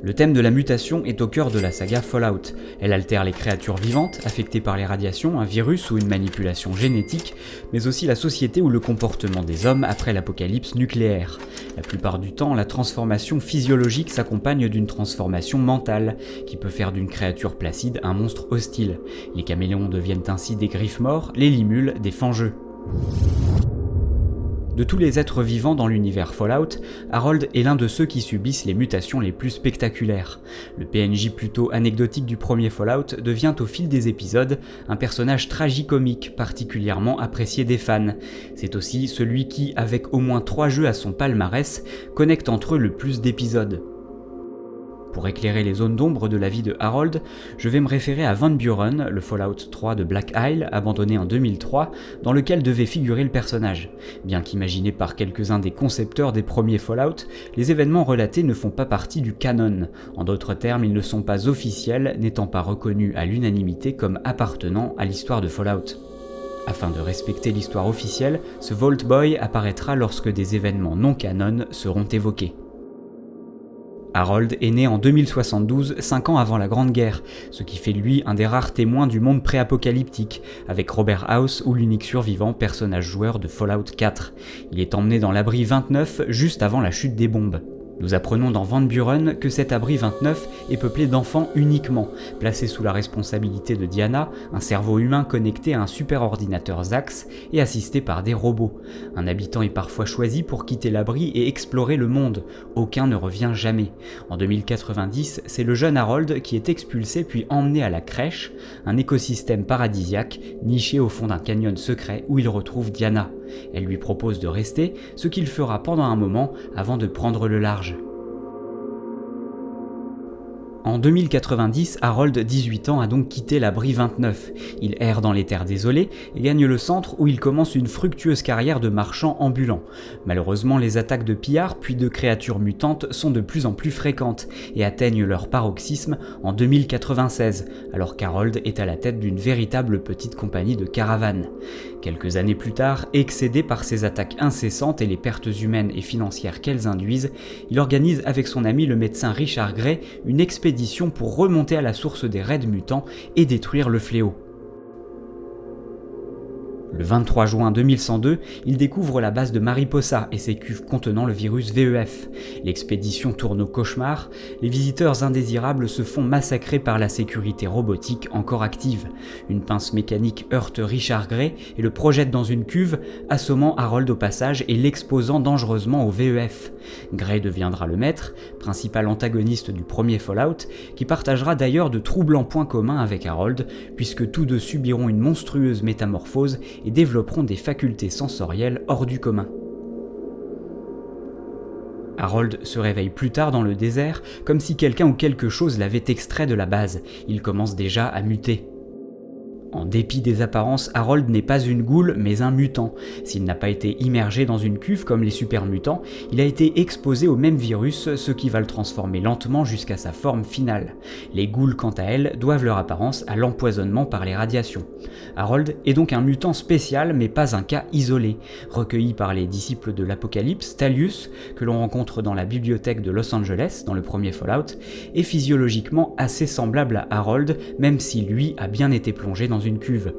Le thème de la mutation est au cœur de la saga Fallout. Elle altère les créatures vivantes, affectées par les radiations, un virus ou une manipulation génétique, mais aussi la société ou le comportement des hommes après l'apocalypse nucléaire. La plupart du temps, la transformation physiologique s'accompagne d'une transformation mentale, qui peut faire d'une créature placide un monstre hostile. Les caméléons deviennent ainsi des griffes morts, les limules des fangeux. De tous les êtres vivants dans l'univers Fallout, Harold est l'un de ceux qui subissent les mutations les plus spectaculaires. Le PNJ plutôt anecdotique du premier Fallout devient au fil des épisodes un personnage tragicomique particulièrement apprécié des fans. C'est aussi celui qui, avec au moins 3 jeux à son palmarès, connecte entre eux le plus d'épisodes. Pour éclairer les zones d'ombre de la vie de Harold, je vais me référer à Van Buren, le Fallout 3 de Black Isle, abandonné en 2003, dans lequel devait figurer le personnage. Bien qu'imaginé par quelques-uns des concepteurs des premiers Fallout, les événements relatés ne font pas partie du canon. En d'autres termes, ils ne sont pas officiels, n'étant pas reconnus à l'unanimité comme appartenant à l'histoire de Fallout. Afin de respecter l'histoire officielle, ce Vault Boy apparaîtra lorsque des événements non canon seront évoqués. Harold est né en 2072, 5 ans avant la Grande Guerre, ce qui fait de lui un des rares témoins du monde pré-apocalyptique, avec Robert House ou l'unique survivant personnage joueur de Fallout 4. Il est emmené dans l'abri 29 juste avant la chute des bombes. Nous apprenons dans Van Buren que cet abri 29 est peuplé d'enfants uniquement, placés sous la responsabilité de Diana, un cerveau humain connecté à un superordinateur Zax et assisté par des robots. Un habitant est parfois choisi pour quitter l'abri et explorer le monde, aucun ne revient jamais. En 2090, c'est le jeune Harold qui est expulsé puis emmené à la crèche, un écosystème paradisiaque niché au fond d'un canyon secret où il retrouve Diana. Elle lui propose de rester, ce qu'il fera pendant un moment avant de prendre le large. En 2090, Harold, 18 ans, a donc quitté l'abri 29. Il erre dans les terres désolées et gagne le centre où il commence une fructueuse carrière de marchand ambulant. Malheureusement, les attaques de pillards puis de créatures mutantes sont de plus en plus fréquentes et atteignent leur paroxysme en 2096, alors qu'Harold est à la tête d'une véritable petite compagnie de caravanes. Quelques années plus tard, excédé par ces attaques incessantes et les pertes humaines et financières qu'elles induisent, il organise avec son ami le médecin Richard Gray une expédition pour remonter à la source des raids mutants et détruire le fléau. Le 23 juin 2102, il découvre la base de Mariposa et ses cuves contenant le virus VEF. L'expédition tourne au cauchemar, les visiteurs indésirables se font massacrer par la sécurité robotique encore active. Une pince mécanique heurte Richard Gray et le projette dans une cuve, assommant Harold au passage et l'exposant dangereusement au VEF. Gray deviendra le maître, principal antagoniste du premier Fallout, qui partagera d'ailleurs de troublants points communs avec Harold, puisque tous deux subiront une monstrueuse métamorphose et développeront des facultés sensorielles hors du commun. Harold se réveille plus tard dans le désert, comme si quelqu'un ou quelque chose l'avait extrait de la base. Il commence déjà à muter. En dépit des apparences, Harold n'est pas une goule, mais un mutant. S'il n'a pas été immergé dans une cuve comme les super mutants, il a été exposé au même virus, ce qui va le transformer lentement jusqu'à sa forme finale. Les ghouls, quant à elles, doivent leur apparence à l'empoisonnement par les radiations. Harold est donc un mutant spécial, mais pas un cas isolé. Recueilli par les disciples de l'Apocalypse, Thalius, que l'on rencontre dans la bibliothèque de Los Angeles, dans le premier Fallout, est physiologiquement assez semblable à Harold, même si lui a bien été plongé dans une cuve.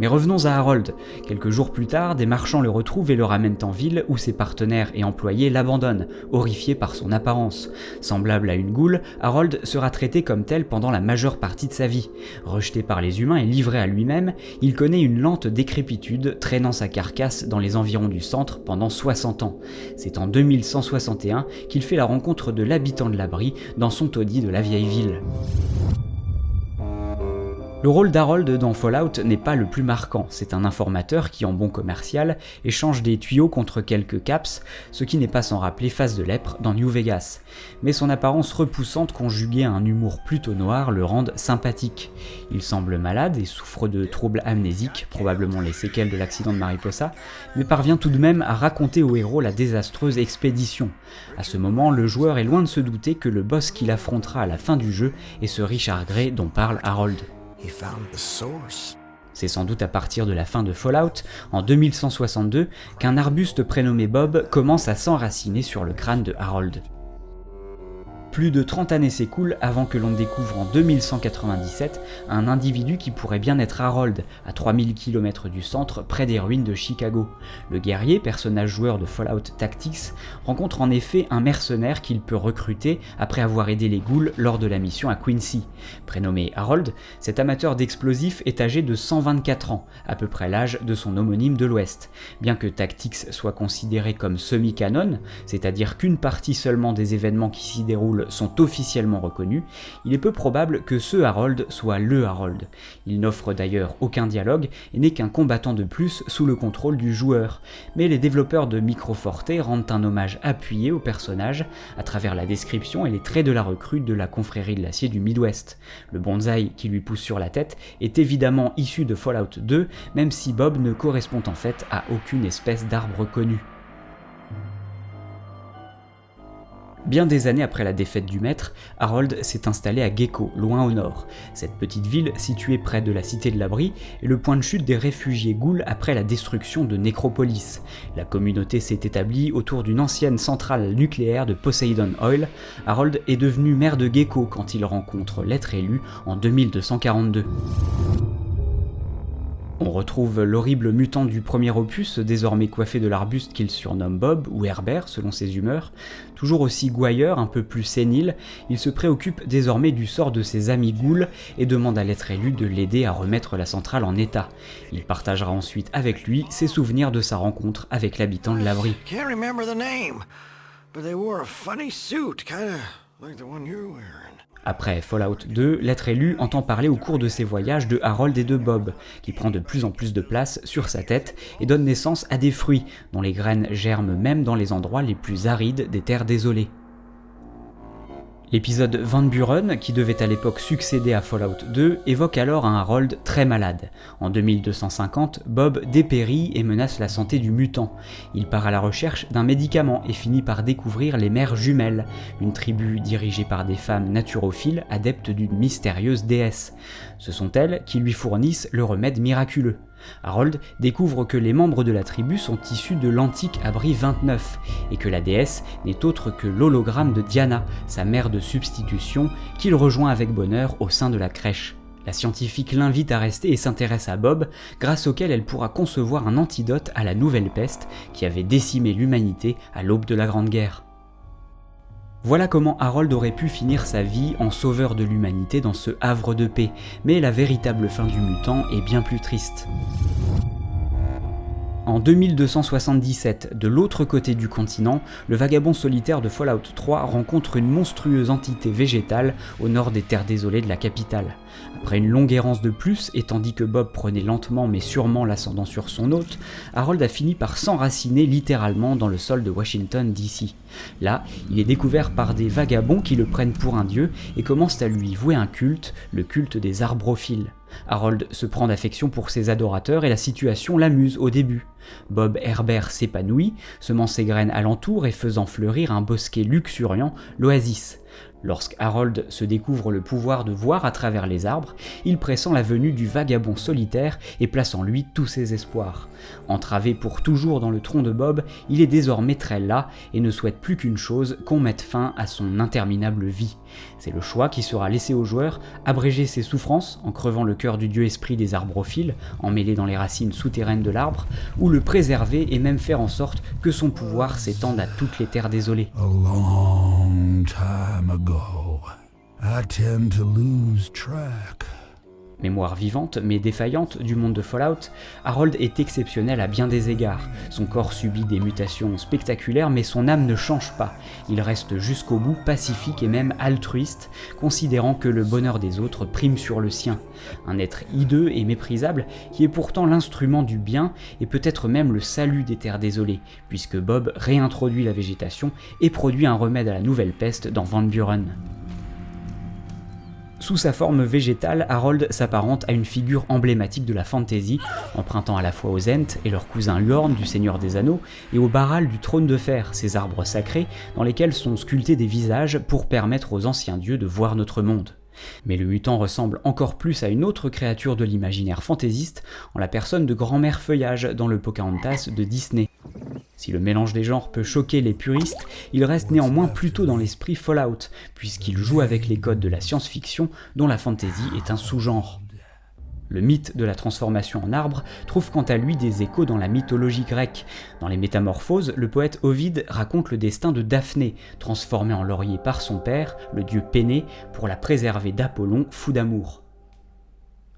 Mais revenons à Harold. Quelques jours plus tard, des marchands le retrouvent et le ramènent en ville où ses partenaires et employés l'abandonnent, horrifiés par son apparence. Semblable à une goule, Harold sera traité comme tel pendant la majeure partie de sa vie. Rejeté par les humains et livré à lui-même, il connaît une lente décrépitude, traînant sa carcasse dans les environs du centre pendant 60 ans. C'est en 2161 qu'il fait la rencontre de l'habitant de l'abri dans son taudis de la vieille ville. Le rôle d'Harold dans Fallout n'est pas le plus marquant, c'est un informateur qui, en bon commercial, échange des tuyaux contre quelques caps, ce qui n'est pas sans rappeler Face de lèpre dans New Vegas. Mais son apparence repoussante conjuguée à un humour plutôt noir le rendent sympathique. Il semble malade et souffre de troubles amnésiques, probablement les séquelles de l'accident de Mariposa, mais parvient tout de même à raconter au héros la désastreuse expédition. À ce moment, le joueur est loin de se douter que le boss qu'il affrontera à la fin du jeu est ce Richard Gray dont parle Harold. C'est sans doute à partir de la fin de Fallout, en 2162, qu'un arbuste prénommé Bob commence à s'enraciner sur le crâne de Harold. Plus de 30 années s'écoulent avant que l'on découvre en 2197 un individu qui pourrait bien être Harold, à 3000 km du centre, près des ruines de Chicago. Le guerrier, personnage joueur de Fallout Tactics, rencontre en effet un mercenaire qu'il peut recruter après avoir aidé les ghouls lors de la mission à Quincy. Prénommé Harold, cet amateur d'explosifs est âgé de 124 ans, à peu près l'âge de son homonyme de l'Ouest. Bien que Tactics soit considéré comme semi-canon, c'est-à-dire qu'une partie seulement des événements qui s'y déroulent sont officiellement reconnus, il est peu probable que ce Harold soit le Harold. Il n'offre d'ailleurs aucun dialogue et n'est qu'un combattant de plus sous le contrôle du joueur. Mais les développeurs de Microforte rendent un hommage appuyé au personnage à travers la description et les traits de la recrue de la confrérie de l'acier du Midwest. Le bonsaï qui lui pousse sur la tête est évidemment issu de Fallout 2, même si Bob ne correspond en fait à aucune espèce d'arbre connu. Bien des années après la défaite du maître, Harold s'est installé à Gecko, loin au nord. Cette petite ville, située près de la Cité de l'Abri, est le point de chute des réfugiés ghouls après la destruction de Necropolis. La communauté s'est établie autour d'une ancienne centrale nucléaire de Poseidon Oil. Harold est devenu maire de Gecko quand il rencontre l'être élu en 2242. On retrouve l'horrible mutant du premier opus, désormais coiffé de l'arbuste qu'il surnomme Bob, ou Herbert selon ses humeurs. Toujours aussi gouailleur, un peu plus sénile, il se préoccupe désormais du sort de ses amis ghouls et demande à l'être élu de l'aider à remettre la centrale en état. Il partagera ensuite avec lui ses souvenirs de sa rencontre avec l'habitant de l'abri. Après Fallout 2, l'être élu entend parler au cours de ses voyages de Harold et de Bob, qui prend de plus en plus de place sur sa tête et donne naissance à des fruits, dont les graines germent même dans les endroits les plus arides des terres désolées. L'épisode Van Buren, qui devait à l'époque succéder à Fallout 2, évoque alors un Harold très malade. En 2250, Bob dépérit et menace la santé du mutant. Il part à la recherche d'un médicament et finit par découvrir les Mères Jumelles, une tribu dirigée par des femmes naturophiles adeptes d'une mystérieuse déesse. Ce sont elles qui lui fournissent le remède miraculeux. Harold découvre que les membres de la tribu sont issus de l'antique Abri 29 et que la déesse n'est autre que l'hologramme de Diana, sa mère de substitution, qu'il rejoint avec bonheur au sein de la crèche. La scientifique l'invite à rester et s'intéresse à Bob, grâce auquel elle pourra concevoir un antidote à la nouvelle peste qui avait décimé l'humanité à l'aube de la Grande Guerre. Voilà comment Harold aurait pu finir sa vie en sauveur de l'humanité dans ce havre de paix, mais la véritable fin du mutant est bien plus triste. En 2277, de l'autre côté du continent, le vagabond solitaire de Fallout 3 rencontre une monstrueuse entité végétale au nord des terres désolées de la capitale. Après une longue errance de plus, et tandis que Bob prenait lentement mais sûrement l'ascendant sur son hôte, Harold a fini par s'enraciner littéralement dans le sol de Washington DC. Là, il est découvert par des vagabonds qui le prennent pour un dieu et commencent à lui vouer un culte, le culte des arbrophiles. Harold se prend d'affection pour ses adorateurs et la situation l'amuse au début. Bob Herbert s'épanouit, semant ses graines alentour et faisant fleurir un bosquet luxuriant, l'Oasis. Lorsque Harold se découvre le pouvoir de voir à travers les arbres, il pressent la venue du vagabond solitaire et place en lui tous ses espoirs. Entravé pour toujours dans le tronc de Bob, il est désormais très las et ne souhaite plus qu'une chose, qu'on mette fin à son interminable vie. C'est le choix qui sera laissé au joueur, abréger ses souffrances en crevant le cœur du dieu esprit des arbrophiles, emmêlé dans les racines souterraines de l'arbre, ou le préserver et même faire en sorte que son pouvoir s'étende à toutes les terres désolées. A long time ago, I tend to lose track. Mémoire vivante mais défaillante du monde de Fallout, Harold est exceptionnel à bien des égards. Son corps subit des mutations spectaculaires mais son âme ne change pas. Il reste jusqu'au bout pacifique et même altruiste, considérant que le bonheur des autres prime sur le sien. Un être hideux et méprisable qui est pourtant l'instrument du bien et peut-être même le salut des terres désolées, puisque Bob réintroduit la végétation et produit un remède à la nouvelle peste dans Van Buren. Sous sa forme végétale, Harold s'apparente à une figure emblématique de la fantasy, empruntant à la fois aux Ents et leur cousin Huorn du Seigneur des Anneaux, et au Baral du Trône de Fer, ces arbres sacrés dans lesquels sont sculptés des visages pour permettre aux anciens dieux de voir notre monde. Mais le mutant ressemble encore plus à une autre créature de l'imaginaire fantaisiste, en la personne de Grand-mère Feuillage dans le Pocahontas de Disney. Si le mélange des genres peut choquer les puristes, il reste néanmoins plutôt dans l'esprit Fallout, puisqu'il joue avec les codes de la science-fiction dont la fantasy est un sous-genre. Le mythe de la transformation en arbre trouve quant à lui des échos dans la mythologie grecque. Dans les Métamorphoses, le poète Ovide raconte le destin de Daphné, transformée en laurier par son père, le dieu Pénée, pour la préserver d'Apollon, fou d'amour.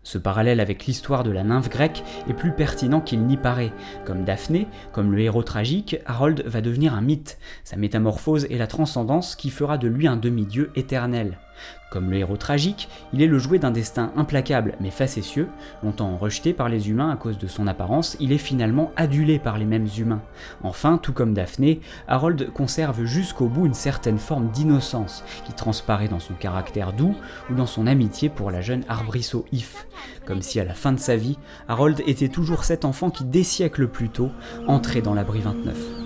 Ce parallèle avec l'histoire de la nymphe grecque est plus pertinent qu'il n'y paraît. Comme Daphné, comme le héros tragique, Harold va devenir un mythe. Sa métamorphose est la transcendance qui fera de lui un demi-dieu éternel. Comme le héros tragique, il est le jouet d'un destin implacable mais facétieux. Longtemps rejeté par les humains à cause de son apparence, il est finalement adulé par les mêmes humains. Enfin, tout comme Daphné, Harold conserve jusqu'au bout une certaine forme d'innocence qui transparaît dans son caractère doux ou dans son amitié pour la jeune arbrisseau If. Comme si à la fin de sa vie, Harold était toujours cet enfant qui, des siècles plus tôt, entrait dans l'abri 29.